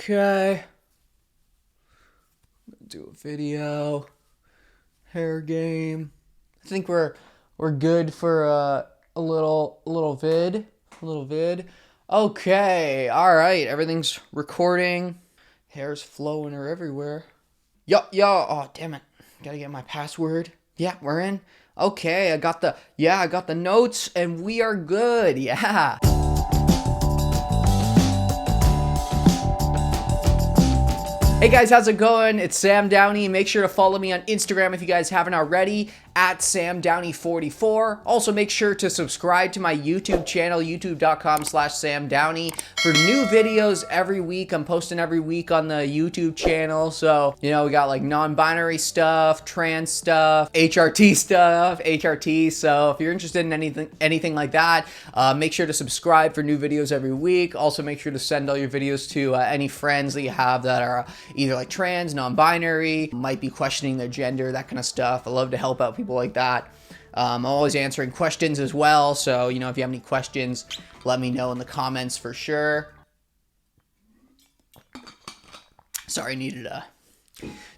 Okay. Do a video. Hair game. I think we're good for a little vid. A little vid. Okay. All right. Everything's recording. Hair's flowing her everywhere. Yo. Oh, damn it. Gotta get my password. Yeah, we're in. Okay, I got the notes and we are good. Yeah. Hey guys, how's it going? It's Sam Downey. Make sure to follow me on Instagram if you guys haven't already, at SamDowney44. Also, make sure to subscribe to my YouTube channel, youtube.com/SamDowney, for new videos every week. I'm posting every week on the YouTube channel. So, we got like non-binary stuff, trans stuff, HRT stuff, HRT. So if you're interested in anything like that, make sure to subscribe for new videos every week. Also, make sure to send all your videos to any friends that you have that are either like trans, non-binary, might be questioning their gender, that kind of stuff. I love to help out people like that. I'm always answering questions as well. So, if you have any questions, let me know in the comments for sure. Sorry, needed a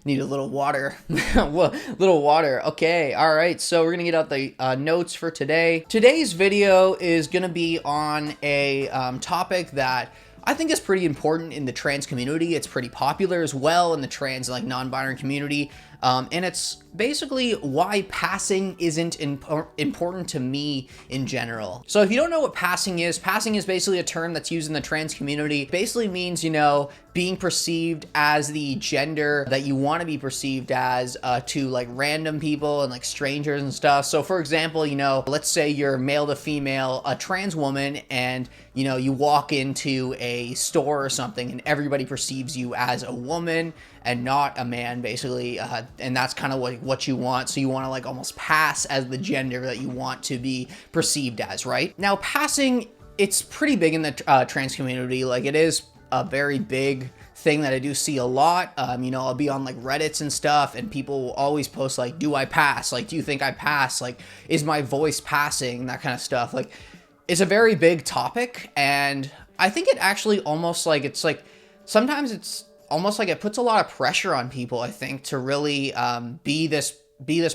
little water. Little water. Okay, all right. So we're gonna get out the notes for today. Today's video is gonna be on a topic that I think is pretty important in the trans community. It's pretty popular as well in the trans, like, non-binary community. And it's basically why passing isn't important to me in general. So if you don't know what passing is basically a term that's used in the trans community. It basically means, being perceived as the gender that you want to be perceived as to like random people and like strangers and stuff. So for example, let's say you're male to female, a trans woman, and you walk into a store or something and everybody perceives you as a woman and not a man, basically, and that's kind of what you want. So you want to like almost pass as the gender that you want to be perceived as, right? Now, passing, it's pretty big in the trans community. Like, it is a very big thing that I do see a lot. I'll be on like Reddits and stuff, and people will always post like, do I pass? Like, do you think I pass? Like, is my voice passing? That kind of stuff. Like, it's a very big topic, and I think it actually almost like, it's like, sometimes it's almost like it puts a lot of pressure on people, I think, to really be this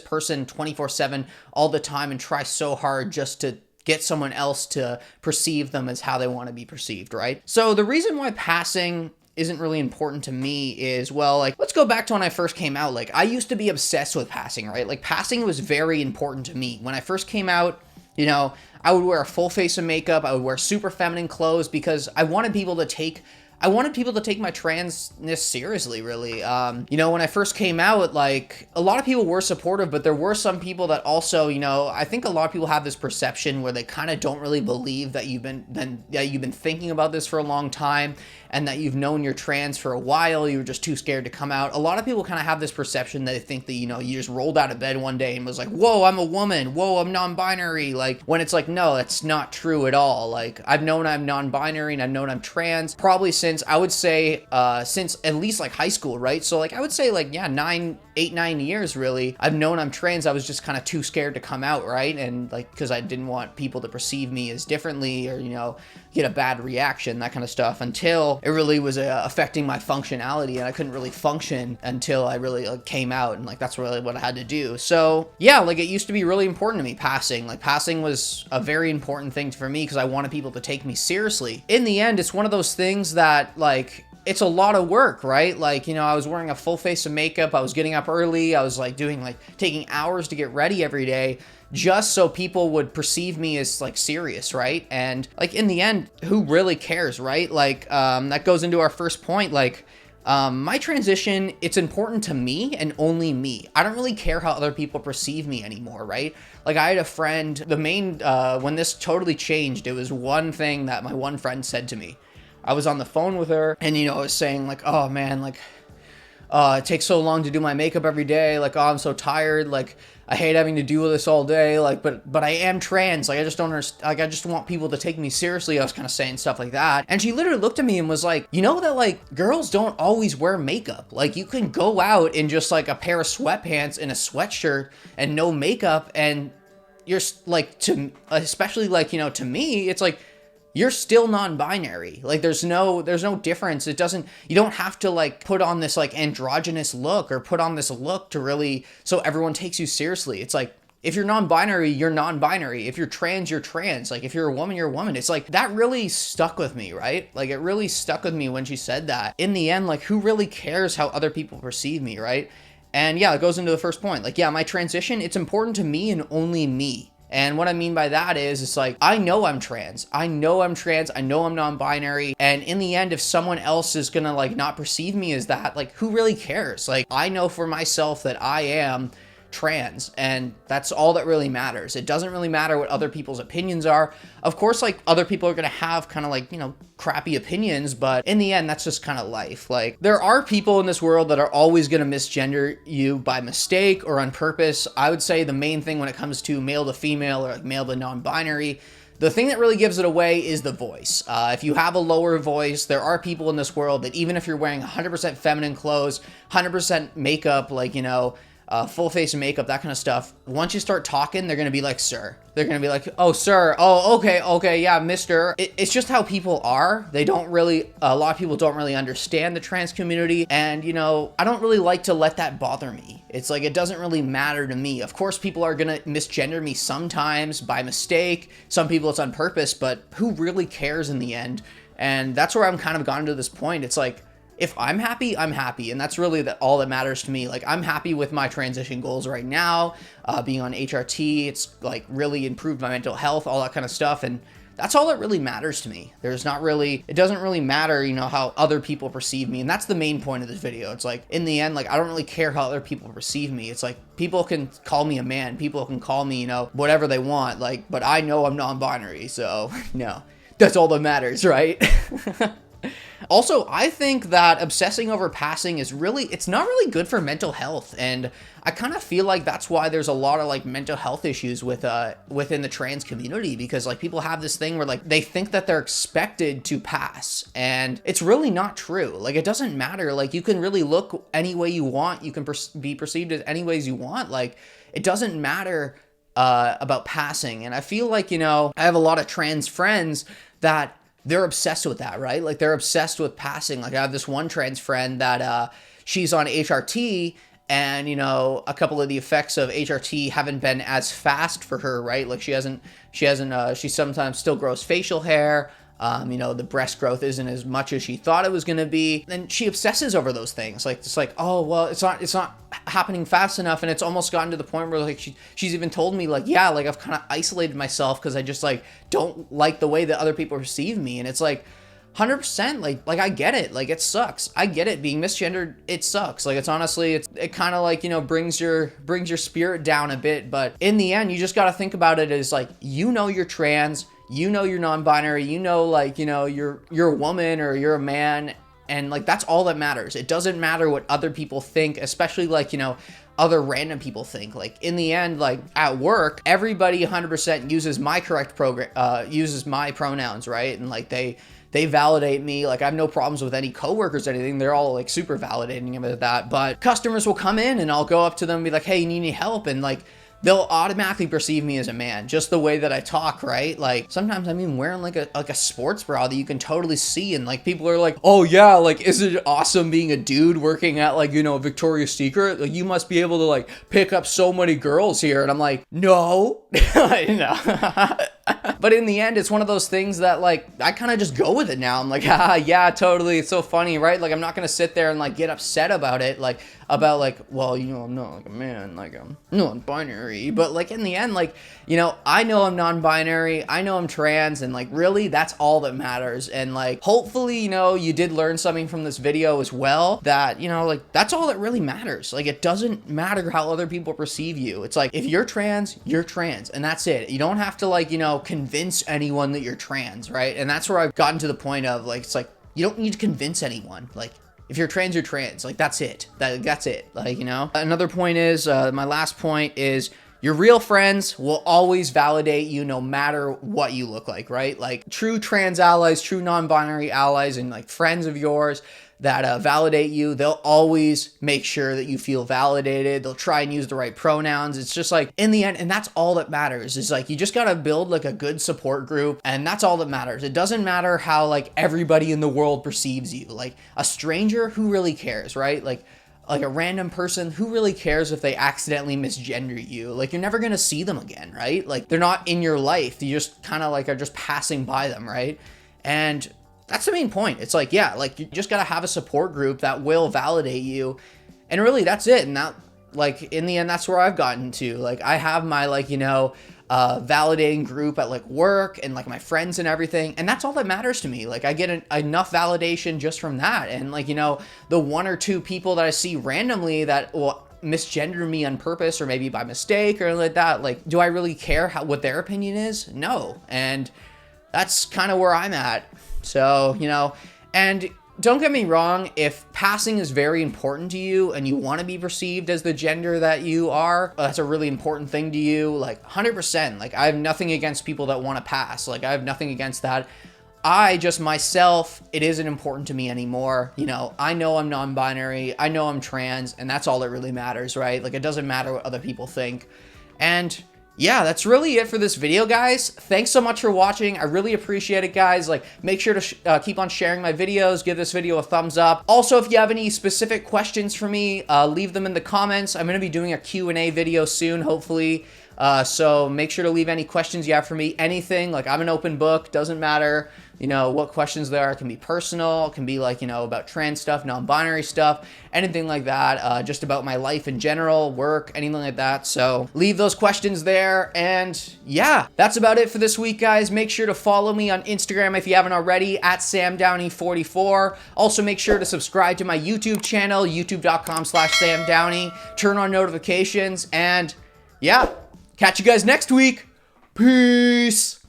person 24/7 all the time and try so hard just to get someone else to perceive them as how they want to be perceived, right? So the reason why passing isn't really important to me is, well, like, let's go back to when I first came out. Like, I used to be obsessed with passing, right? Like, passing was very important to me. When I first came out, I would wear a full face of makeup. I would wear super feminine clothes because I wanted people to take my transness seriously, really. When I first came out, like, a lot of people were supportive, but there were some people that also, I think a lot of people have this perception where they kind of don't really believe that you've been thinking about this for a long time and that you've known you're trans for a while. You were just too scared to come out. A lot of people kind of have this perception that they think that, you just rolled out of bed one day and was like, whoa, I'm a woman. Whoa, I'm non-binary. Like, when it's like, no, that's not true at all. Like, I've known I'm non-binary and I've known I'm trans probably since, I would say, since at least like high school, right? So like, I would say like, yeah, 9 years really. I've known I'm trans. I was just kind of too scared to come out, right? And like, because I didn't want people to perceive me as differently or, get a bad reaction, that kind of stuff, until it really was affecting my functionality, and I couldn't really function until I really came out, and like, that's really what I had to do. So yeah, like, it used to be really important to me, passing. Like, passing was a very important thing for me because I wanted people to take me seriously. In the end, it's one of those things that, like, it's a lot of work, right? Like, I was wearing a full face of makeup. I was getting up early. I was like taking hours to get ready every day just so people would perceive me as like serious, right? And like, in the end, who really cares, right? Like, that goes into our first point. Like, my transition, it's important to me and only me. I don't really care how other people perceive me anymore, right? Like, I had a friend, when this totally changed, it was one thing that my one friend said to me. I was on the phone with her, and, I was saying like, oh man, like, it takes so long to do my makeup every day. Like, oh, I'm so tired. Like, I hate having to do this all day. Like, but I am trans. Like, I just don't understand. Like, I just want people to take me seriously. I was kind of saying stuff like that. And she literally looked at me and was like, that like, girls don't always wear makeup. Like, you can go out in just like a pair of sweatpants and a sweatshirt and no makeup. And you're like, especially like, to me, it's like, you're still non-binary. Like there's no difference. You don't have to like put on this like androgynous look or put on this look to really, so everyone takes you seriously. It's like, if you're non-binary, you're non-binary. If you're trans, you're trans. Like if you're a woman, you're a woman. It's like, that really stuck with me, right? Like it really stuck with me when she said that. In the end, like who really cares how other people perceive me, right? And yeah, it goes into the first point. Like, yeah, my transition, it's important to me and only me. And what I mean by that is, it's like, I know I'm trans. I know I'm trans. I know I'm non-binary. And in the end, if someone else is gonna like not perceive me as that, like who really cares? Like I know for myself that I am trans, and that's all that really matters. It doesn't really matter what other people's opinions are. Of course, like other people are gonna have kind of like, you know, crappy opinions, but in the end, that's just kind of life. Like there are people in this world that are always gonna misgender you by mistake or on purpose. I would say the main thing when it comes to male to female or like male to non-binary, the thing that really gives it away is the voice. If you have a lower voice, there are people in this world that even if you're wearing 100% feminine clothes, 100% makeup, like, you know, full face of makeup, that kind of stuff, once you start talking, they're gonna be like, sir. They're gonna be like, oh, sir. Oh, okay, yeah, mister. It's just how people are. They don't really, a lot of people don't really understand the trans community. And, you know, I don't really like to let that bother me. It's like, it doesn't really matter to me. Of course, people are gonna misgender me sometimes by mistake. Some people it's on purpose, but who really cares in the end? And that's where I'm kind of gotten to this point. It's like, if I'm happy, I'm happy. And that's really all that matters to me. Like I'm happy with my transition goals right now, being on HRT, it's like really improved my mental health, all that kind of stuff. And that's all that really matters to me. It doesn't really matter, you know, how other people perceive me. And that's the main point of this video. It's like, in the end, like, I don't really care how other people perceive me. It's like, people can call me a man, people can call me, you know, whatever they want, like, but I know I'm non-binary. So no, that's all that matters, right? Also, I think that obsessing over passing is it's not really good for mental health. And I kind of feel like that's why there's a lot of like mental health issues within the trans community, because like people have this thing where like they think that they're expected to pass, and it's really not true. Like it doesn't matter. Like you can really look any way you want. You can be perceived as any ways you want. Like it doesn't matter about passing. And I feel like, you know, I have a lot of trans friends that they're obsessed with that, right? Like they're obsessed with passing. Like I have this one trans friend that she's on HRT, and, you know, a couple of the effects of HRT haven't been as fast for her, right? Like she sometimes still grows facial hair. You know, the breast growth isn't as much as she thought it was going to be. And she obsesses over those things. Like, it's like, oh, well, it's not happening fast enough. And it's almost gotten to the point where like she's even told me like, yeah, like I've kind of isolated myself because I just like don't like the way that other people perceive me. And it's like 100%, like I get it. Like it sucks. I get it. Being misgendered, it sucks. Like it's honestly, it kind of like, you know, brings your spirit down a bit. But in the end, you just got to think about it as like, you know, you're trans. You know you're non-binary, you know, like, you know, you're a woman or you're a man, and like that's all that matters. It doesn't matter what other people think, especially like, you know, other random people think. Like in the end, like at work, everybody 100% uses my uses my pronouns, right? And like they validate me. Like I have no problems with any coworkers or anything. They're all like super validating of that. But customers will come in and I'll go up to them and be like, hey, you need any help? And like they'll automatically perceive me as a man, just the way that I talk, right? Like sometimes I'm even wearing like a sports bra that you can totally see, and like people are like, oh yeah, like isn't it awesome being a dude working at like, you know, Victoria's Secret? Like you must be able to like pick up so many girls here. And I'm like, no. No. But in the end, it's one of those things that like I kind of just go with it now. I'm like, yeah, totally, it's so funny, right? Like I'm not gonna sit there and like get upset about it, like about like, well, you know, I'm not like a man, like I'm non-binary. But like in the end, like, you know, I know I'm non-binary, I know I'm trans, and like really that's all that matters. And like hopefully, you know, you did learn something from this video as well, that, you know, like that's all that really matters. Like it doesn't matter how other people perceive you. It's like if you're trans, and that's it. You don't have to like, you know, convince anyone that you're trans, right? And that's where I've gotten to the point of like, it's like you don't need to convince anyone. Like if you're trans, you're trans. Like that's it. That's it. Like, you know. Another point is, my last point is, your real friends will always validate you no matter what you look like, right? Like true trans allies, true non-binary allies, and like friends of yours, that validate you. They'll always make sure that you feel validated. They'll try and use the right pronouns. It's just like, in the end, and that's all that matters, is like, you just gotta build like a good support group, and that's all that matters. It doesn't matter how like everybody in the world perceives you. Like a stranger, who really cares, right? Like a random person, who really cares if they accidentally misgender you? Like, you're never gonna see them again, right? Like, they're not in your life. You just kind of like are just passing by them, right? And that's the main point. It's like, yeah, like, you just gotta have a support group that will validate you. And really, that's it. And that, like, in the end, that's where I've gotten to. Like, I have my, like, you know, validating group at like work and like my friends and everything, and that's all that matters to me. Like, I get enough validation just from that. And like, you know, the one or two people that I see randomly that will misgender me on purpose or maybe by mistake or like that, like, do I really care what their opinion is? No. And that's kind of where I'm at. So, you know, and don't get me wrong, if passing is very important to you and you want to be perceived as the gender that you are, that's a really important thing to you, like 100%. Like, I have nothing against people that want to pass. Like, I have nothing against that. I just myself, it isn't important to me anymore. You know I'm non-binary, I know I'm trans, and that's all that really matters, right? Like, it doesn't matter what other people think. And yeah, that's really it for this video, guys. Thanks so much for watching. I really appreciate it, guys. Like, make sure to keep on sharing my videos. Give this video a thumbs up. Also, if you have any specific questions for me, leave them in the comments. I'm going to be doing a Q&A video soon, hopefully. So make sure to leave any questions you have for me. Anything. Like, I'm an open book. Doesn't matter, you know, what questions there are. It can be personal. It can be like, you know, about trans stuff, non-binary stuff, anything like that. Just about my life in general, work, anything like that. So leave those questions there. And yeah, that's about it for this week, guys. Make sure to follow me on Instagram if you haven't already, at SamDowney44. Also, make sure to subscribe to my YouTube channel, youtube.com/SamDowney. Turn on notifications. And yeah, catch you guys next week. Peace.